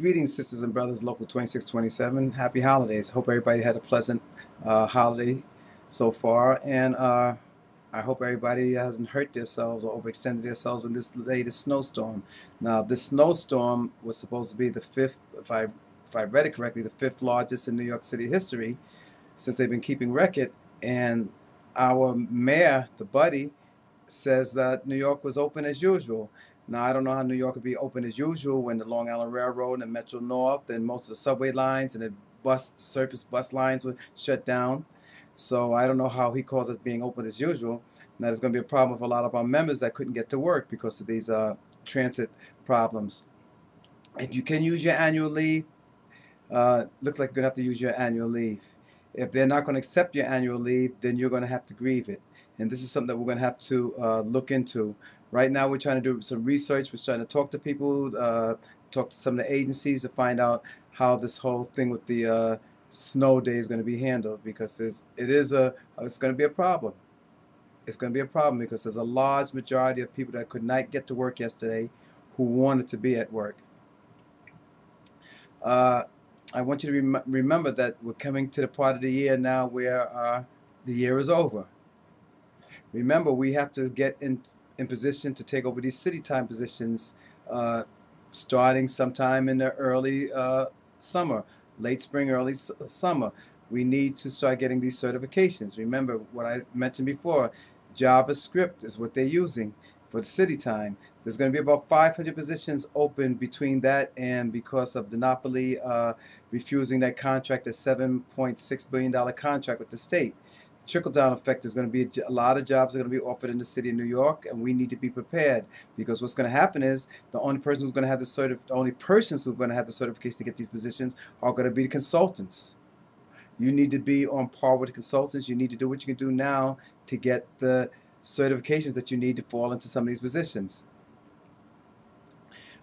Greetings, sisters and brothers, Local 2627. Happy holidays. Hope everybody had a pleasant holiday so far. And I hope everybody hasn't hurt themselves or overextended themselves with this latest snowstorm. Now, this snowstorm was supposed to be the fifth, if I read it correctly, the fifth largest in New York City history since they've been keeping record. And our mayor, the buddy, says that New York was open as usual. Now, I don't know how New York would be open as usual when the Long Island Railroad and Metro North and most of the subway lines and the surface bus lines were shut down. So I don't know how he calls us being open as usual. Now, there's going to be a problem with a lot of our members that couldn't get to work because of these transit problems. If you can use your annual leave, looks like you're going to have to use your annual leave. If they're not going to accept your annual leave, then you're going to have to grieve it. And this is something that we're going to have to look into. Right now, we're trying to do some research. We're trying to talk to people, talk to some of the agencies to find out how this whole thing with the snow day is going to be handled, because it's going to be a problem. It's going to be a problem because there's a large majority of people that could not get to work yesterday who wanted to be at work. I want you to remember that we're coming to the part of the year now where the year is over. Remember, we have to get in position to take over these city time positions starting sometime in the early summer, late spring, early summer. We need to start getting these certifications. Remember what I mentioned before, JavaScript is what they're using for the city time. There's going to be about 500 positions open between that and because of Dinopoly refusing that contract, a $7.6 billion contract with the state. Trickle-down effect is going to be a lot of jobs are going to be offered in the city of New York, and we need to be prepared, because what's going to happen is the only person who's going to have the certification to get these positions are going to be the consultants. You need to be on par with the consultants. You need to do what you can do now to get the certifications that you need to fall into some of these positions.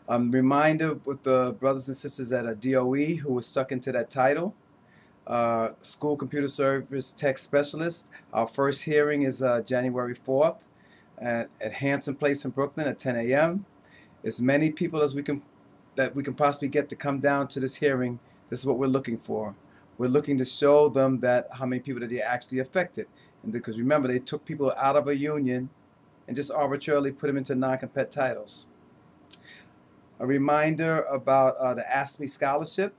Reminder with the brothers and sisters at a DOE who were stuck into that title. School Computer Service Tech Specialist. Our first hearing is January 4th at Hanson Place in Brooklyn at 10 a.m. As many people as we can possibly get to come down to this hearing. This is what we're looking for. We're looking to show them that how many people that they actually affected. And because remember, they took people out of a union and just arbitrarily put them into non-compet titles. A reminder about the Ask Me Scholarship.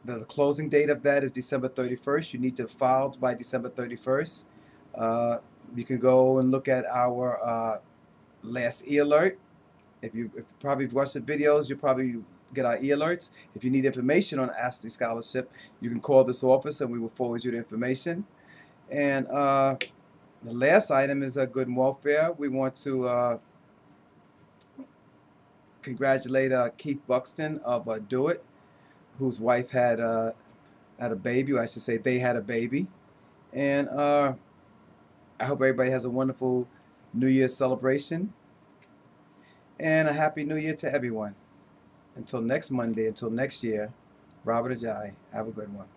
The closing date of that is December 31st. You need to file by December 31st. You can go and look at our last e-alert. If you probably watched the videos, you'll probably get our e-alerts. If you need information on Ask Me Scholarship, you can call this office and we will forward you the information. And the last item is Good and Welfare. We want to congratulate Keith Buxton of Do It, whose wife had a baby, or I should say they had a baby. And I hope everybody has a wonderful New Year's celebration. And a Happy New Year to everyone. Until next Monday, until next year, Robert Ajay, have a good one.